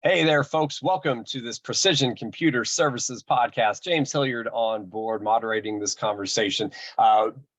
Hey there, folks. Welcome to this Precision Computer Services podcast. James Hillard on board moderating this conversation.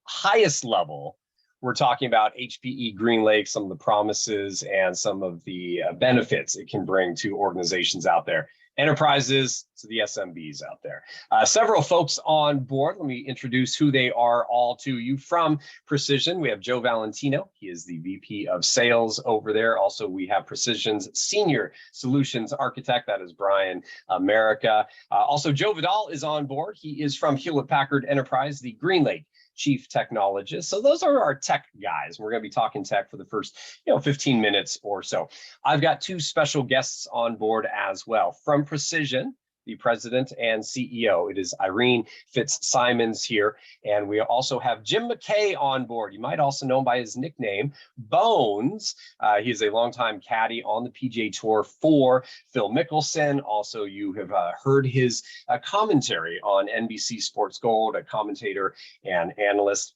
Highest level, we're talking about HPE Greenlake, some of the promises and some of the benefits it can bring to organizations out there, enterprises to the SMBs out there. Several folks on board. Let me introduce who they are all to you. From Precision, we have Joe Valentino. He is the VP of Sales over there. Also, we have Precision's Senior Solutions Architect. That is Brian America. Also, Joe Vidal is on board. He is from Hewlett Packard Enterprise, the Greenlake Chief Technologist. So those are our tech guys. We're going to be talking tech for the first 15 minutes or so. I've got two special guests on board as well. From Precision, the president and CEO, it is Irene FitzSimons here. And we also have Jim MacKay on board. You might also know him by his nickname, Bones. He is a longtime caddy on the PGA Tour for Phil Mickelson. Also, you have heard his commentary on NBC Sports Gold, a commentator and analyst.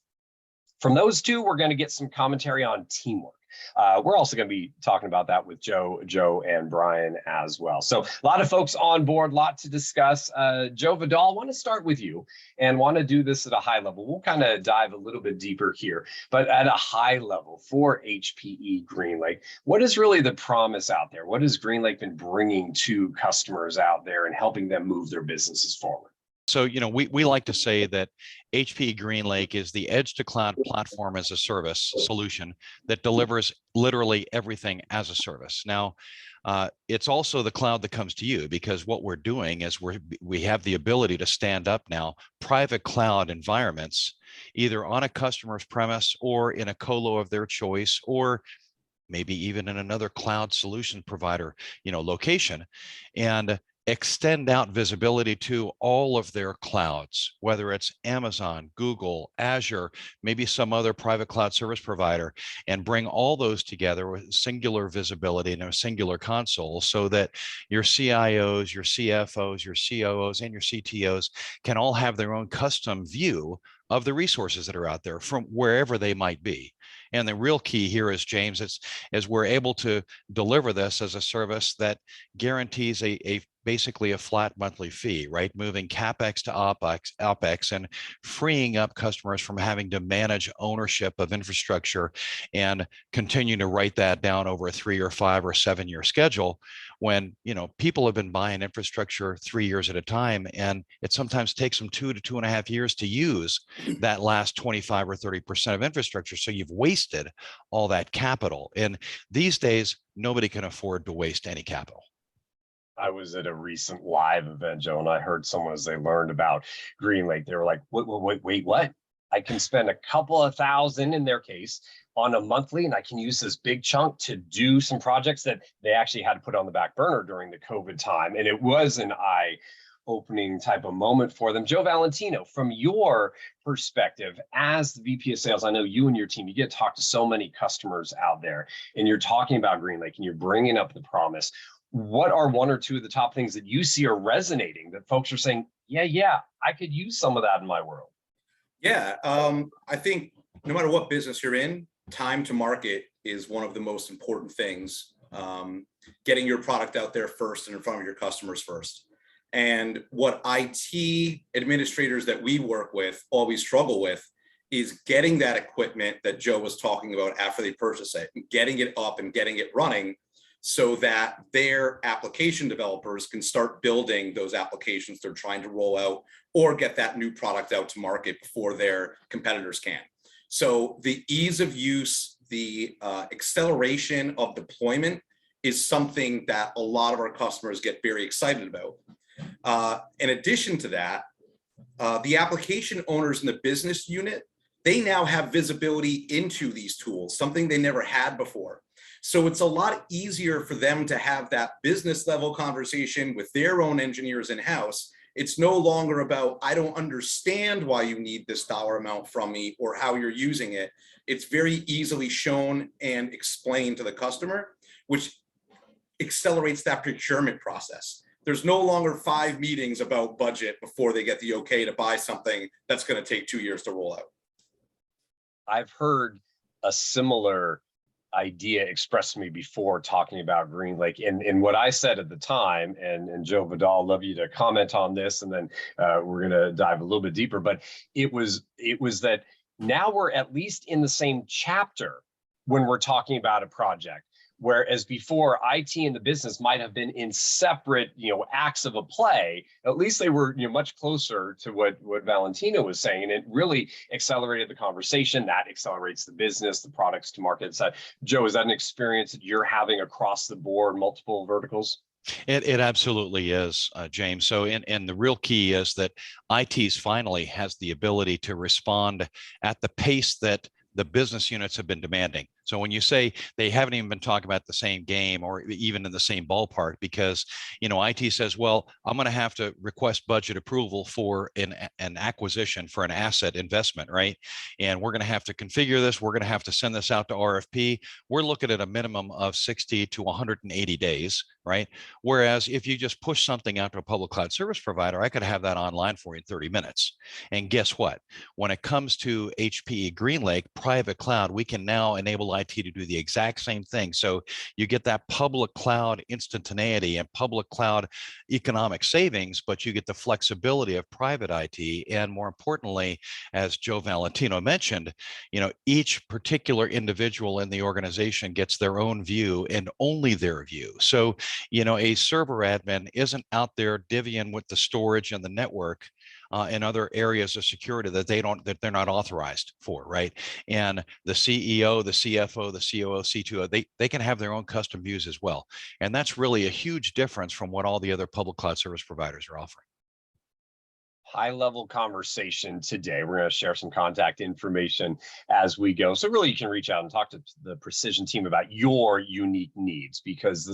From those two, we're going to get some commentary on teamwork. We're also going to be talking about that with Joe and Brian as well. So a lot of folks on board, a lot to discuss. Joe Vidal, I want to start with you and want to do this at a high level. We'll kind of dive a little bit deeper here, but at a high level for HPE Greenlake, what is really the promise out there? What has Greenlake been bringing to customers out there and helping them move their businesses forward? So, we like to say that HPE Greenlake is the edge to cloud platform as a service solution that delivers literally everything as a service. Now, it's also the cloud that comes to you, because what we're doing is we have the ability to stand up now private cloud environments, either on a customer's premise or in a colo of their choice, or maybe even in another cloud solution provider, location, and extend out visibility to all of their clouds, whether it's Amazon, Google, Azure, maybe some other private cloud service provider, and bring all those together with singular visibility in a singular console, so that your CIOs, your CFOs, your COOs, and your CTOs can all have their own custom view of the resources that are out there from wherever they might be. And the real key here is, James, is we're able to deliver this as a service that guarantees basically a flat monthly fee, right? Moving CapEx to OpEx and freeing up customers from having to manage ownership of infrastructure and continue to write that down over a 3 or 5 or 7 year schedule, when, people have been buying infrastructure 3 years at a time, and it sometimes takes them 2 to 2.5 years to use that last 25 or 30% of infrastructure. So you've wasted all that capital. And these days, nobody can afford to waste any capital. I was at a recent live event, Joe, and I heard someone, as they learned about Greenlake, they were like, wait, what? I can spend a couple of thousand, in their case, on a monthly, and I can use this big chunk to do some projects that they actually had to put on the back burner during the COVID time. And it was an eye-opening type of moment for them. Joe Valentino, from your perspective as the VP of Sales, I know you and your team, you get to talk to so many customers out there, and you're talking about Greenlake and you're bringing up the promise. What are one or two of the top things that you see are resonating, that folks are saying, yeah, I could use some of that in my world? Yeah, I think no matter what business you're in, time to market is one of the most important things. Getting your product out there first and in front of your customers first. And what IT administrators that we work with always struggle with is getting that equipment that Joe was talking about after they purchase it, getting it up and getting it running, so that their application developers can start building those applications they're trying to roll out, or get that new product out to market before their competitors can. So the ease of use, the acceleration of deployment is something that a lot of our customers get very excited about. In addition to that, the application owners in the business unit, they now have visibility into these tools, something they never had before. So it's a lot easier for them to have that business level conversation with their own engineers in-house. It's no longer about, I don't understand why you need this dollar amount from me or how you're using it. It's very easily shown and explained to the customer, which accelerates that procurement process. There's no longer 5 meetings about budget before they get the okay to buy something that's going to take 2 years to roll out. I've heard a similar idea expressed to me before talking about Greenlake, and what I said at the time, and Joe Vidal, I'd love you to comment on this, and then we're going to dive a little bit deeper. But it was that now we're at least in the same chapter when we're talking about a project. Whereas before, IT and the business might have been in separate, acts of a play. At least they were, much closer to what Valentino was saying, and it really accelerated the conversation. That accelerates the business, the products to market. So, Joe, is that an experience that you're having across the board, multiple verticals? It absolutely is, James. So, and the real key is that IT's finally has the ability to respond at the pace that the business units have been demanding. So when you say they haven't even been talking about the same game or even in the same ballpark, because IT says, well, I'm going to have to request budget approval for an acquisition, for an asset investment, right? And we're going to have to configure this. We're going to have to send this out to RFP. We're looking at a minimum of 60 to 180 days, right? Whereas if you just push something out to a public cloud service provider, I could have that online for you in 30 minutes. And guess what? When it comes to HPE Greenlake private cloud, we can now enable IT to do the exact same thing. So you get that public cloud instantaneity and public cloud economic savings, but you get the flexibility of private IT. And more importantly, as Joe Valentino mentioned, each particular individual in the organization gets their own view and only their view. So, a server admin isn't out there divvying with the storage and the network and other areas of security that they're not authorized for, right? And the CEO, the CFO, the COO, CTO, they can have their own custom views as well. And that's really a huge difference from what all the other public cloud service providers are offering. High-level conversation today. We're going to share some contact information as we go. So really you can reach out and talk to the Precision team about your unique needs, because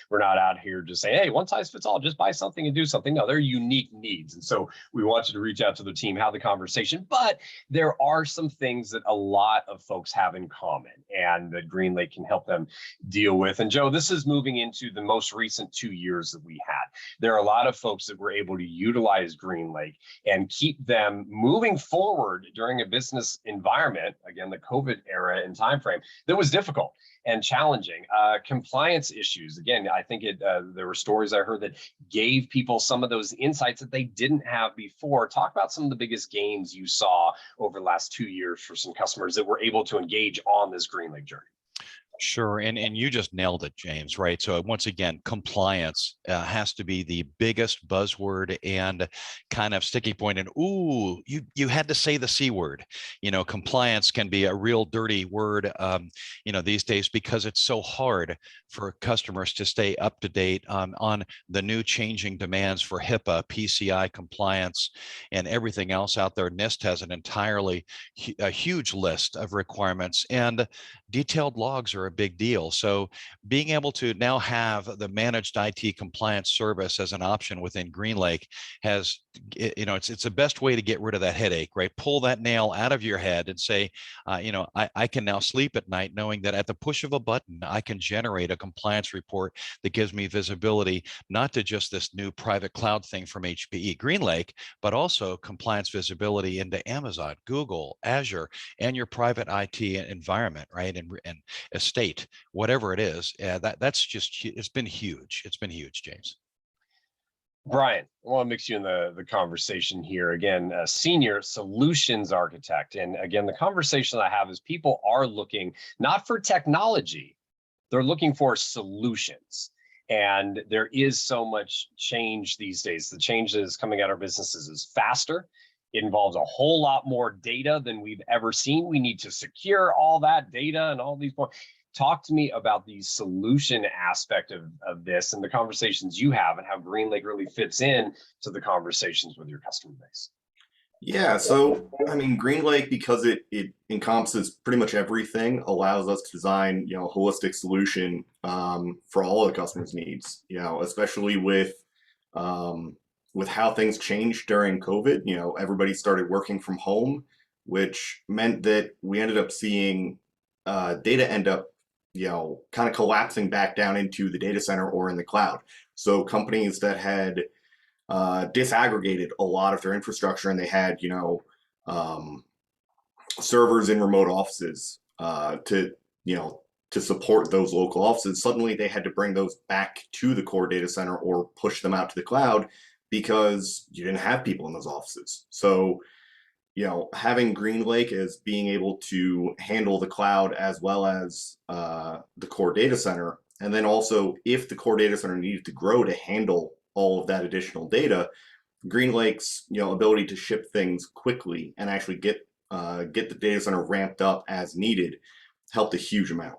we're not out here just saying, hey, one size fits all, just buy something and do something. No, they're unique needs. And so we want you to reach out to the team, have the conversation, but there are some things that a lot of folks have in common and that Greenlake can help them deal with. And Joe, this is moving into the most recent 2 years that we had. There are a lot of folks that were able to utilize Greenlake and keep them moving forward during a business environment, again, the COVID era and timeframe, that was difficult and challenging. Compliance issues, again, I think there were stories I heard that gave people some of those insights that they didn't have before. Talk about some of the biggest gains you saw over the last 2 years for some customers that were able to engage on this Greenlake journey. Sure, and you just nailed it, James, right? So once again, compliance has to be the biggest buzzword and kind of sticky point. And ooh, you had to say the C word. Compliance can be a real dirty word, these days, because it's so hard for customers to stay up to date on the new changing demands for HIPAA, PCI compliance, and everything else out there. NIST has a huge list of requirements, and detailed logs are a big deal. So being able to now have the managed IT compliance service as an option within Greenlake it's the best way to get rid of that headache, right? Pull that nail out of your head and say, I can now sleep at night knowing that at the push of a button, I can generate a compliance report that gives me visibility, not to just this new private cloud thing from HPE Greenlake, but also compliance visibility into Amazon, Google, Azure, and your private IT environment, right? And estate, whatever it is. It's been huge. It's been huge, James. Brian, I want to mix you in the conversation here. Again, a senior solutions architect. And again, the conversation I have is people are looking not for technology, they're looking for solutions. And there is so much change these days. The change that is coming at our businesses is faster. It involves a whole lot more data than we've ever seen. We need to secure all that data and all these points. Talk to me about the solution aspect of this and the conversations you have and how Greenlake really fits in to the conversations with your customer base. Yeah, so I mean, Greenlake, because it encompasses pretty much everything, allows us to design, a holistic solution for all of the customers' needs, especially with how things changed during COVID. Everybody started working from home, which meant that we ended up seeing data end up kind of collapsing back down into the data center or in the cloud. So companies that had disaggregated a lot of their infrastructure and they had, servers in remote offices to, to support those local offices, suddenly they had to bring those back to the core data center or push them out to the cloud because you didn't have people in those offices. So, having Greenlake as being able to handle the cloud as well as the core data center, and then also if the core data center needed to grow to handle all of that additional data, Greenlake's ability to ship things quickly and actually get the data center ramped up as needed helped a huge amount.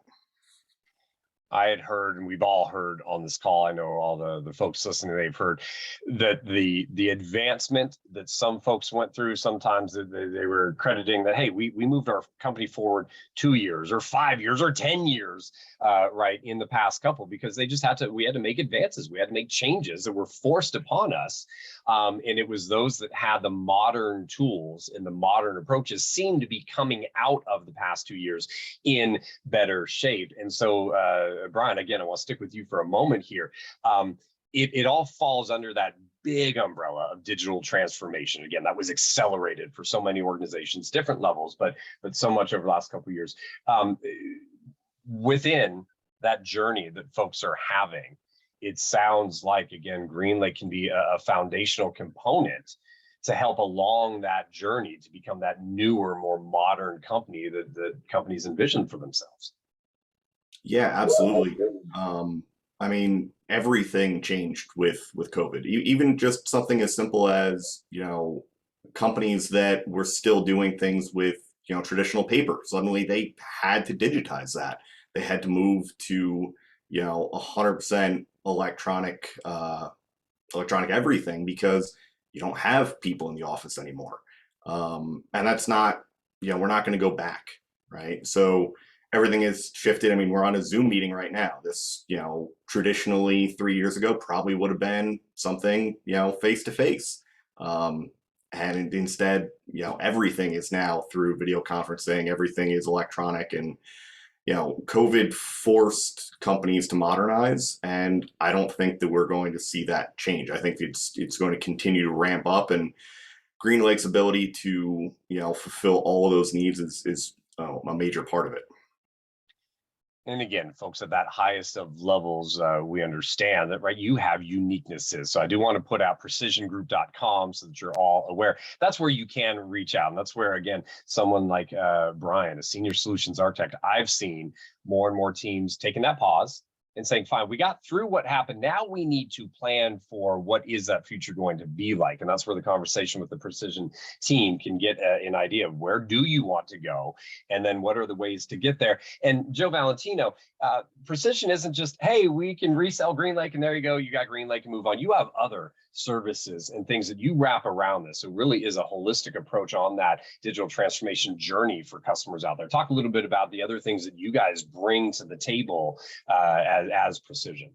I had heard, and we've all heard on this call, I know all the folks listening, they've heard that the advancement that some folks went through, sometimes they were crediting that, hey, we moved our company forward 2 years or 5 years or 10 years, right, in the past couple, because we had to make advances. We had to make changes that were forced upon us. And it was those that had the modern tools and the modern approaches seemed to be coming out of the past 2 years in better shape. And so, Brian, again, I want to stick with you for a moment here. It all falls under that big umbrella of digital transformation. Again, that was accelerated for so many organizations, different levels, but so much over the last couple of years. Within that journey that folks are having, it sounds like, again, Greenlake can be a foundational component to help along that journey to become that newer, more modern company that companies envision for themselves. Yeah, absolutely. Everything changed with COVID. Even just something as simple as, companies that were still doing things with, traditional paper. Suddenly they had to digitize that. They had to move to, 100% electronic everything because you don't have people in the office anymore. And that's not, we're not going to go back, right? So everything is shifted. We're on a Zoom meeting right now. This, traditionally 3 years ago probably would have been something, face to face. And instead, everything is now through video conferencing. Everything is electronic, and COVID forced companies to modernize, and I don't think that we're going to see that change. I think it's going to continue to ramp up, and Greenlake's ability to fulfill all of those needs is a major part of it. And again, folks, at that highest of levels, we understand that, right, you have uniquenesses. So I do want to put out precisiongroup.com so that you're all aware. That's where you can reach out. And that's where, again, someone like Brian, a senior solutions architect, I've seen more and more teams taking that pause and saying, fine, we got through what happened. Now we need to plan for what is that future going to be like. And that's where the conversation with the Precision team can get an idea of where do you want to go? And then what are the ways to get there? And Joe Valentino, Precision isn't just, hey, we can resell Greenlake and there you go, you got Greenlake and move on. You have other services and things that you wrap around this. So it really is a holistic approach on that digital transformation journey for customers out there. Talk a little bit about the other things that you guys bring to the table as Precision.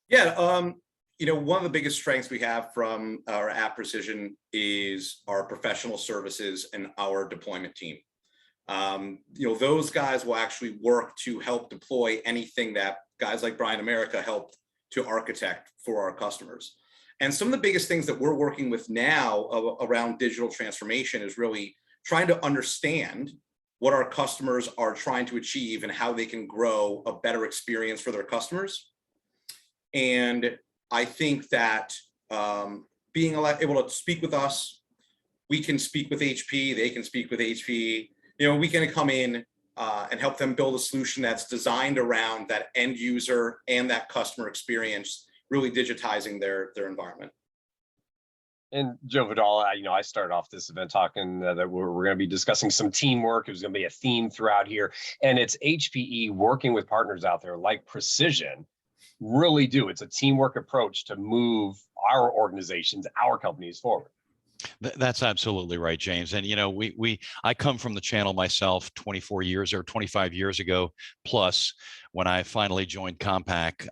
Yeah, one of the biggest strengths we have from our app Precision is our professional services and our deployment team. Those guys will actually work to help deploy anything that guys like Brian America helped to architect for our customers. And some of the biggest things that we're working with now around digital transformation is really trying to understand what our customers are trying to achieve and how they can grow a better experience for their customers. And I think that being able to speak with us, we can speak with HP, they can speak with HPE. We can come in and help them build a solution that's designed around that end user and that customer experience, really digitizing their environment. And Joe Vidal, I started off this event talking that we're going to be discussing some teamwork. It was going to be a theme throughout here. And it's HPE working with partners out there like Precision really do. It's a teamwork approach to move our organizations, our companies forward. That's absolutely right, James. And I come from the channel myself 24 years or 25 years ago plus, when I finally joined Compaq,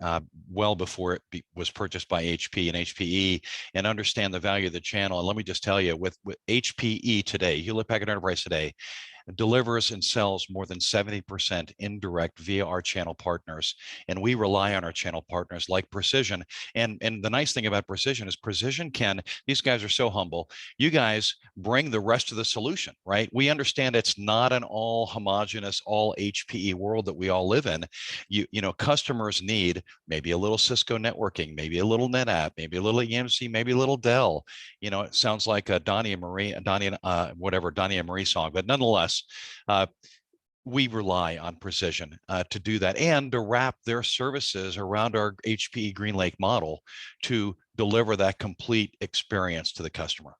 well before it was purchased by HP and HPE, and understand the value of the channel. And let me just tell you, with HPE today, Hewlett Packard Enterprise today, delivers and sells more than 70% indirect via our channel partners. And we rely on our channel partners like Precision. And the nice thing about Precision is Precision these guys are so humble. You guys bring the rest of the solution, right? We understand it's not an all homogeneous, all HPE world that we all live in. You know, customers need maybe a little Cisco networking, maybe a little NetApp, maybe a little EMC, maybe a little Dell. You know, it sounds like a Donnie and Marie song, but nonetheless, we rely on Precision to do that and to wrap their services around our HPE GreenLake model to deliver that complete experience to the customer.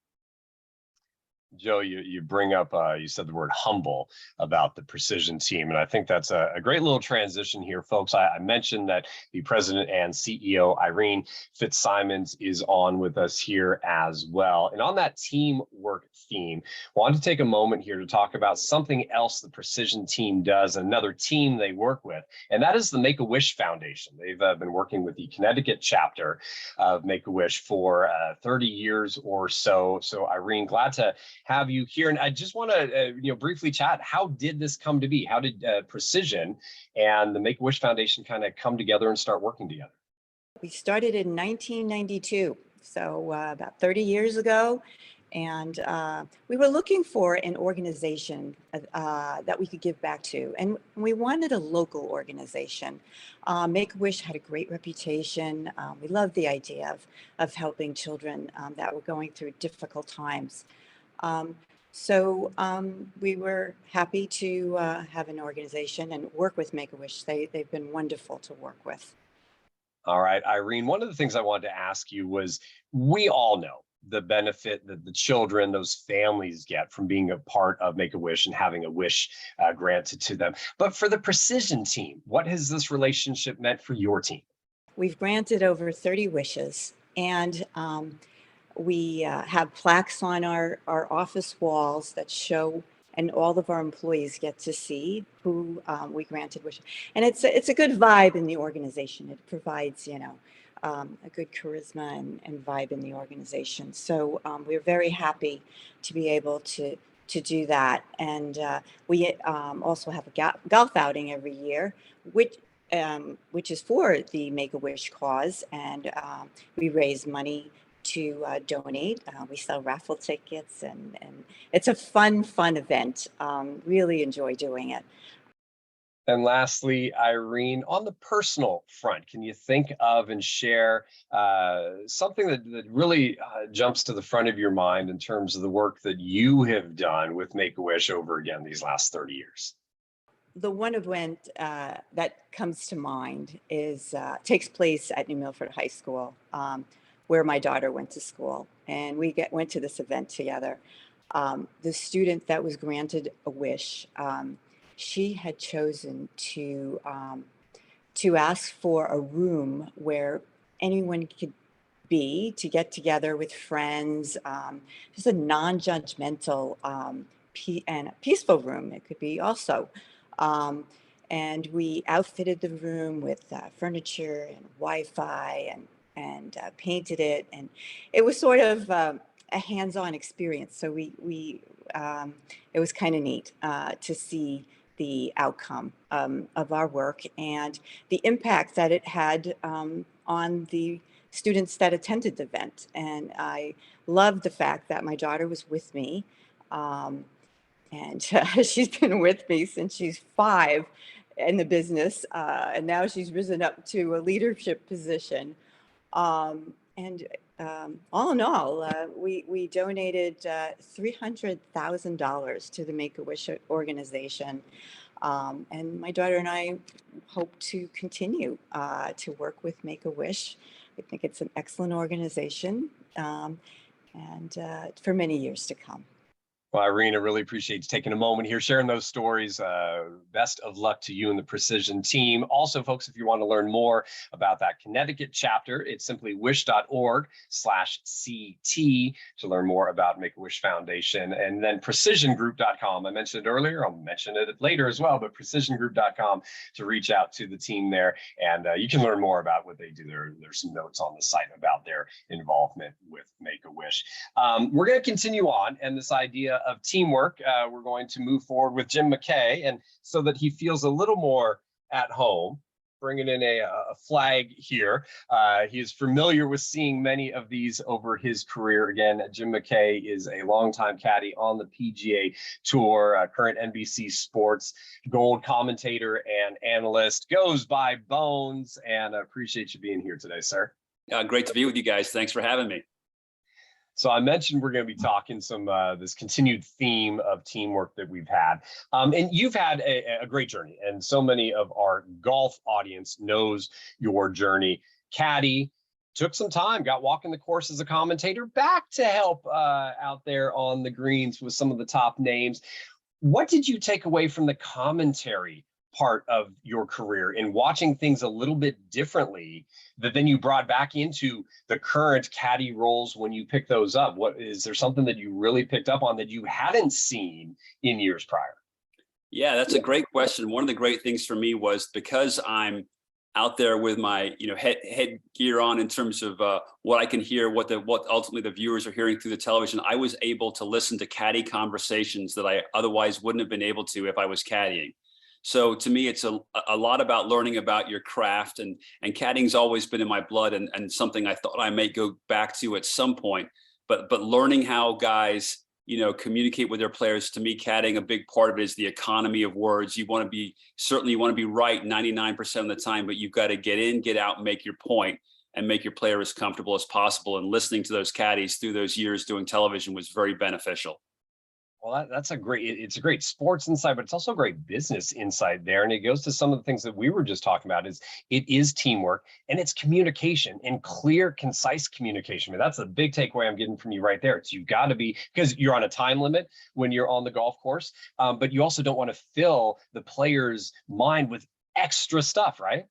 Joe, you bring up, you said the word humble about the Precision team, and I think that's a great little transition here, folks. I mentioned that the president and CEO, Irene FitzSimons, is on with us here as well. And on that teamwork theme, I wanted to take a moment here to talk about something else the Precision team does, another team they work with, and that is the Make-A-Wish Foundation. They've been working with the Connecticut chapter of Make-A-Wish for 30 years or so. So Irene, glad to have you here. And I just want to briefly chat. How did this come to be? How did Precision and the Make-A-Wish Foundation kind of come together and start working together? We started in 1992, so about 30 years ago. And we were looking for an organization that we could give back to. And we wanted a local organization. Make-A-Wish had a great reputation. We loved the idea of helping children that were going through difficult times. So we were happy to have an organization and work with Make-A-Wish. They've been wonderful to work with. All right, Irene, one of the things I wanted to ask you was, we all know the benefit that the children, those families get from being a part of Make-A-Wish and having a wish granted to them. But for the Precision team, what has this relationship meant for your team? We've granted over 30 wishes, and we have plaques on our office walls that show, and all of our employees get to see who we granted wishes. And it's a good vibe in the organization. It provides, a good charisma and vibe in the organization. So we're very happy to be able to do that. And we also have a golf outing every year, which is for the Make-A-Wish cause. And we raise money to donate. We sell raffle tickets, and it's a fun event. Really enjoy doing it. And lastly, Irene, on the personal front, can you think of and share something that really jumps to the front of your mind in terms of the work that you have done with Make-A-Wish over again these last 30 years? The one event that comes to mind takes place at New Milford High School, where my daughter went to school, and we went to this event together. The student that was granted a wish, she had chosen to ask for a room where anyone could be, to get together with friends, just a non-judgmental and a peaceful room. It could be also. And we outfitted the room with furniture and Wi-Fi and painted it, and it was sort of a hands-on experience. So it was kind of neat to see the outcome of our work and the impact that it had on the students that attended the event. And I loved the fact that my daughter was with me, and she's been with me since she's 5 in the business, and now she's risen up to a leadership position. And all in all, we donated $300,000 to the Make-A-Wish organization. And my daughter and I hope to continue to work with Make-A-Wish. I think it's an excellent organization, and for many years to come. Well, Irene, I really appreciate you taking a moment here, sharing those stories. Best of luck to you and the Precision team. Also, folks, if you want to learn more about that Connecticut chapter, it's simply wish.org/CT to learn more about Make-A-Wish Foundation. And then precisiongroup.com. I mentioned it earlier, I'll mention it later as well, but precisiongroup.com to reach out to the team there. And you can learn more about what they do. There's some notes on the site about their involvement with Make-A-Wish. We're going to continue on, and this idea of teamwork, we're going to move forward with Jim MacKay, and so that he feels a little more at home, bringing in a flag here. He is familiar with seeing many of these over his career. Again, Jim MacKay is a longtime caddy on the PGA Tour, current NBC Sports Gold commentator and analyst, goes by Bones, and I appreciate you being here today, sir. Great to be with you guys. Thanks for having me. So I mentioned we're going to be talking some this continued theme of teamwork that we've had. And you've had a great journey, and so many of our golf audience knows your journey. Caddy, took some time, got walking the course as a commentator, back to help out there on the greens with some of the top names. What did you take away from the commentary part of your career in watching things a little bit differently that then you brought back into the current caddy roles when you picked those up? What is there something that you really picked up on that you hadn't seen in years prior? Yeah, that's a great question. One of the great things for me was because I'm out there with my head gear on in terms of what I can hear, what ultimately the viewers are hearing through the television. I was able to listen to caddy conversations that I otherwise wouldn't have been able to if I was caddying. So to me, it's a lot about learning about your craft, and caddying's always been in my blood and something I thought I may go back to at some point. But learning how guys, communicate with their players, to me, caddying, a big part of it is the economy of words. You want to be right 99% of the time, but you've got to get in, get out, make your point, and make your player as comfortable as possible. And listening to those caddies through those years doing television was very beneficial. Well, it's a great sports insight, but it's also a great business insight there. And it goes to some of the things that we were just talking about. It is teamwork, and it's communication, and clear, concise communication. I mean, that's a big takeaway I'm getting from you right there. It's you've got to be, because you're on a time limit when you're on the golf course, but you also don't want to fill the player's mind with extra stuff, right?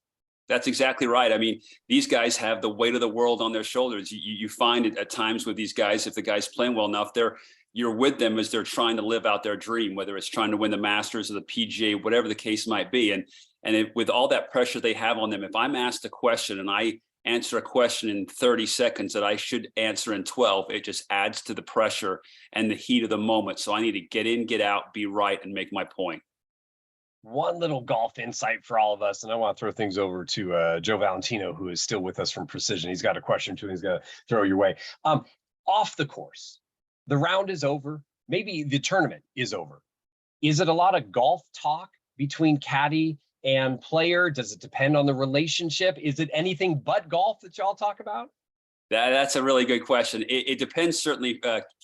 That's exactly right. I mean, these guys have the weight of the world on their shoulders. You find it at times with these guys, if the guy's playing well enough, you're with them as they're trying to live out their dream, whether it's trying to win the Masters or the PGA, whatever the case might be. And with all that pressure they have on them, if I'm asked a question and I answer a question in 30 seconds that I should answer in 12, it just adds to the pressure and the heat of the moment. So I need to get in, get out, be right, and make my point. One little golf insight for all of us, and I want to throw things over to Joe Valentino, who is still with us from Precision. He's got a question too, he's going to throw your way. Off the course, the round is over. Maybe the tournament is over. Is it a lot of golf talk between caddy and player? Does it depend on the relationship? Is it anything but golf that y'all talk about? That's a really good question. It depends, certainly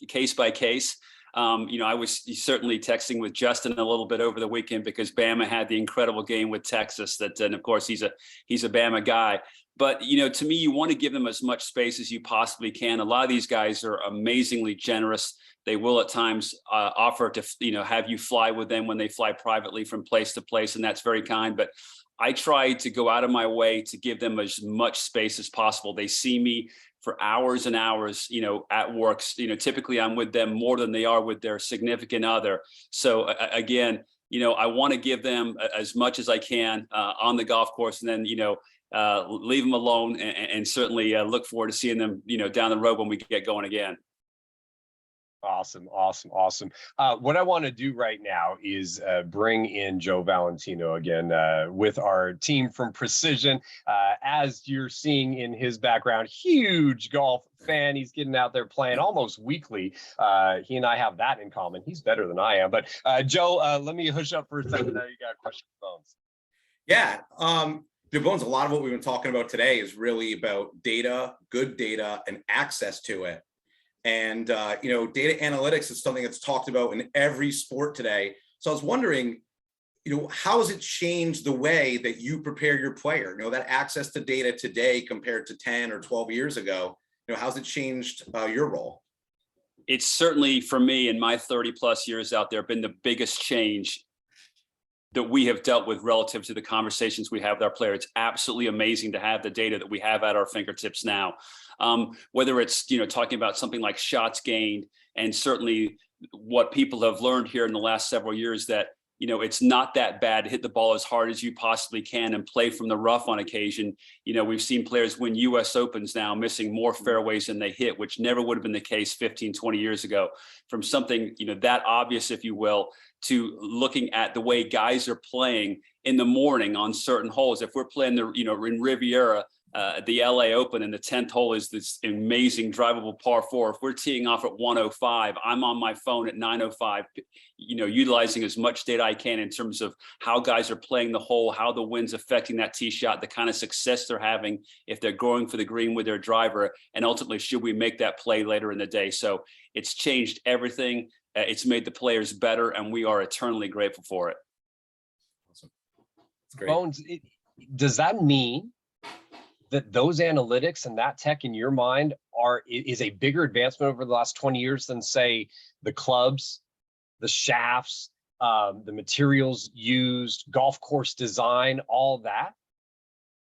case by case. I was certainly texting with Justin a little bit over the weekend because Bama had the incredible game with Texas. And of course he's a Bama guy. But, to me, you want to give them as much space as you possibly can. A lot of these guys are amazingly generous. They will at times offer to, have you fly with them when they fly privately from place to place. And that's very kind. But I try to go out of my way to give them as much space as possible. They see me for hours and hours, at work. Typically I'm with them more than they are with their significant other. So again, I want to give them as much as I can on the golf course, and then, leave them alone, and certainly look forward to seeing them, down the road when we get going again. Awesome. What I want to do right now is bring in Joe Valentino again with our team from Precision. As you're seeing in his background, huge golf fan. He's getting out there playing almost weekly. He and I have that in common. He's better than I am. But Joe, let me hush up for a second. Now you got a question for Bones. Yeah. Bones, a lot of what we've been talking about today is really about data, good data, and access to it. And, data analytics is something that's talked about in every sport today. So I was wondering, how has it changed the way that you prepare your player? That access to data today compared to 10 or 12 years ago, how's it changed your role? It's certainly, for me, in my 30 plus years out there, been the biggest change that we have dealt with relative to the conversations we have with our players. It's absolutely amazing to have the data that we have at our fingertips now. Whether it's, talking about something like shots gained, and certainly what people have learned here in the last several years, that you know, it's not that bad to hit the ball as hard as you possibly can and play from the rough on occasion. You know, we've seen players win US Opens now missing more fairways than they hit, which never would have been the case 15, 20 years ago. From something, you know, that obvious, if you will, to looking at the way guys are playing in the morning on certain holes. If we're playing the, you know, in Riviera, the LA Open, and the 10th hole is this amazing drivable par 4. If we're teeing off at 105, I'm on my phone at 905, you know, utilizing as much data I can in terms of how guys are playing the hole, how the wind's affecting that tee shot, the kind of success they're having, if they're going for the green with their driver, and ultimately, should we make that play later in the day? So it's changed everything. It's made the players better, and we are eternally grateful for it. Awesome. That's great. Bones, does that mean that those analytics and that tech in your mind is a bigger advancement over the last 20 years than, say, the clubs, the shafts, the materials used, golf course design, all that?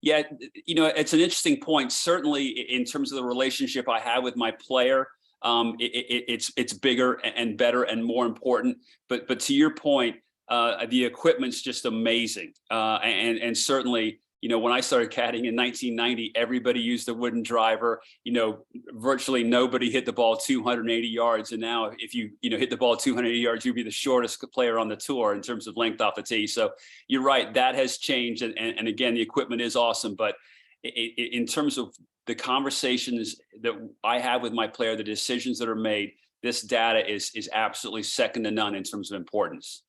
Yeah, you know, it's an interesting point. Certainly, in terms of the relationship I have with my player, it's bigger and better and more important. But to your point, the equipment's just amazing, and certainly, you know, when I started caddying in 1990, everybody used a wooden driver. You know, virtually nobody hit the ball 280 yards. And now if you hit the ball 280 yards, you'd be the shortest player on the tour in terms of length off the tee. So you're right, that has changed. And again, the equipment is awesome. But in terms of the conversations that I have with my player, the decisions that are made, this data is absolutely second to none in terms of importance.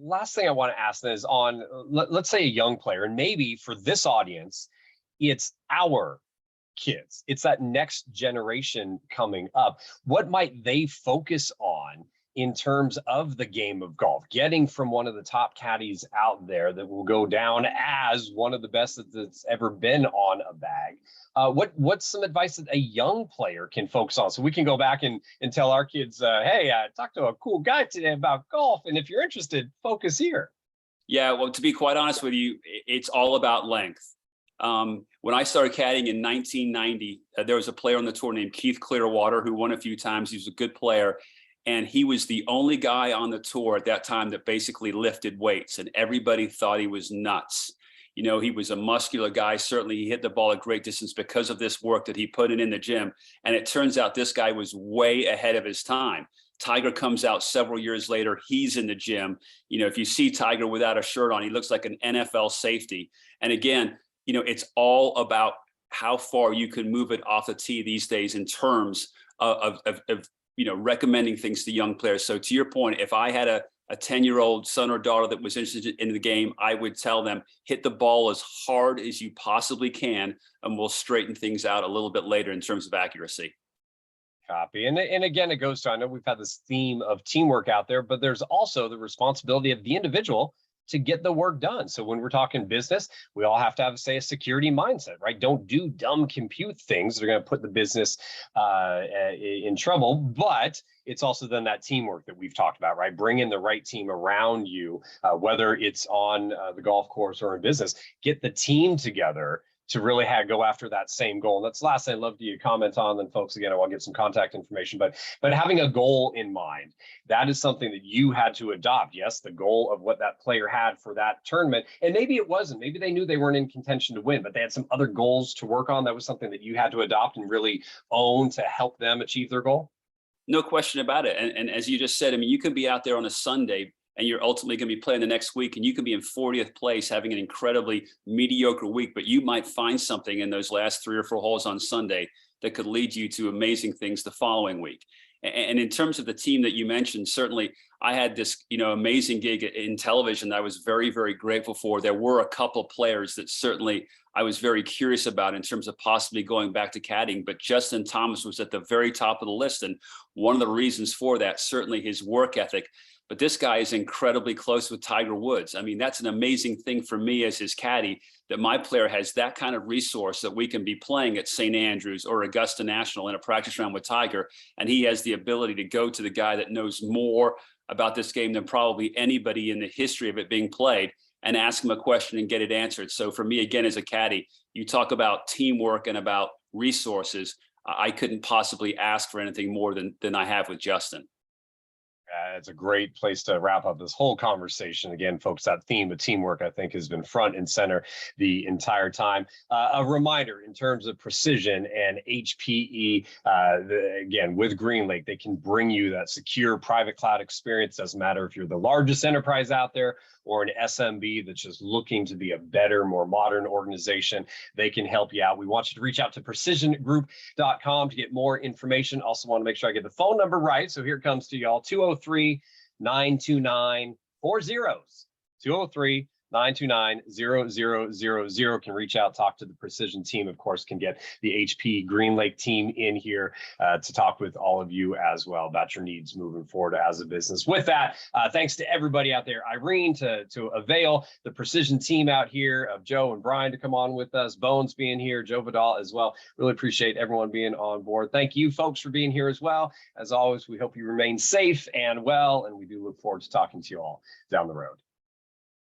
Last thing I want to ask then is on, let's say, a young player, and maybe for this audience, it's our kids. It's that next generation coming up. What might they focus on in terms of the game of golf, getting from one of the top caddies out there that will go down as one of the best that's ever been on a bag? What's some advice that a young player can focus on, so we can go back and tell our kids, hey, I talked to a cool guy today about golf, and if you're interested, focus here? Yeah, well, to be quite honest with you, it's all about length. When I started caddying in 1990, there was a player on the tour named Keith Clearwater who won a few times. He was a good player, and he was the only guy on the tour at that time that basically lifted weights, and everybody thought he was nuts. You know, he was a muscular guy. Certainly, he hit the ball at great distance because of this work that he put in the gym. And it turns out this guy was way ahead of his time. Tiger comes out several years later. He's in the gym. You know, if you see Tiger without a shirt on, he looks like an NFL safety. And again, you know, it's all about how far you can move it off the tee these days in terms of you know, recommending things to young players. So to your point, if I had a 10-year-old son or daughter that was interested in the game, I would tell them, hit the ball as hard as you possibly can, and we'll straighten things out a little bit later in terms of accuracy. Copy. And again, it goes to, I know we've had this theme of teamwork out there, but there's also the responsibility of the individual to get the work done. So when we're talking business, we all have to have, say, a security mindset, right? Don't do dumb compute things that are going to put the business in trouble. But it's also then that teamwork that we've talked about, right? Bring in the right team around you, whether it's on the golf course or in business. Get the team together to really go after that same goal. And that's the last thing I'd love to comment on. Then, folks, again, I want to get some contact information, but having a goal in mind, that is something that you had to adopt. Yes, the goal of what that player had for that tournament, and maybe it wasn't. Maybe they knew they weren't in contention to win, but they had some other goals to work on. That was something that you had to adopt and really own to help them achieve their goal. No question about it. And as you just said, I mean, you can be out there on a Sunday and you're ultimately going to be playing the next week, and you can be in 40th place having an incredibly mediocre week, but you might find something in those last 3 or 4 holes on Sunday that could lead you to amazing things the following week. And in terms of the team that you mentioned, certainly I had this, you know, amazing gig in television that I was very, very grateful for. There were a couple of players that certainly I was very curious about in terms of possibly going back to caddying, but Justin Thomas was at the very top of the list. And one of the reasons for that, certainly his work ethic. But this guy is incredibly close with Tiger Woods. I mean, that's an amazing thing for me as his caddy, that my player has that kind of resource that we can be playing at St. Andrews or Augusta National in a practice round with Tiger. And he has the ability to go to the guy that knows more about this game than probably anybody in the history of it being played and ask him a question and get it answered. So for me, again, as a caddy, you talk about teamwork and about resources. I couldn't possibly ask for anything more than I have with Justin. It's a great place to wrap up this whole conversation. Again, folks, that theme of teamwork, I think, has been front and center the entire time. A reminder in terms of precision and HPE, again, with Greenlake, they can bring you that secure private cloud experience. Doesn't matter if you're the largest enterprise out there or an SMB that's just looking to be a better, more modern organization, they can help you out. We want you to reach out to precisiongroup.com to get more information. Also want to make sure I get the phone number right. So here it comes to y'all, 203-929-40. 203-929-0000 can reach out, talk to the Precision team. Of course, can get the HP Greenlake team in here to talk with all of you as well about your needs moving forward as a business. With that, thanks to everybody out there, Irene to Avail, the Precision team out here, of Joe and Brian to come on with us, Bones being here, Joe Vidal as well. Really appreciate everyone being on board. Thank you folks for being here as well. As always, we hope you remain safe and well, and we do look forward to talking to you all down the road.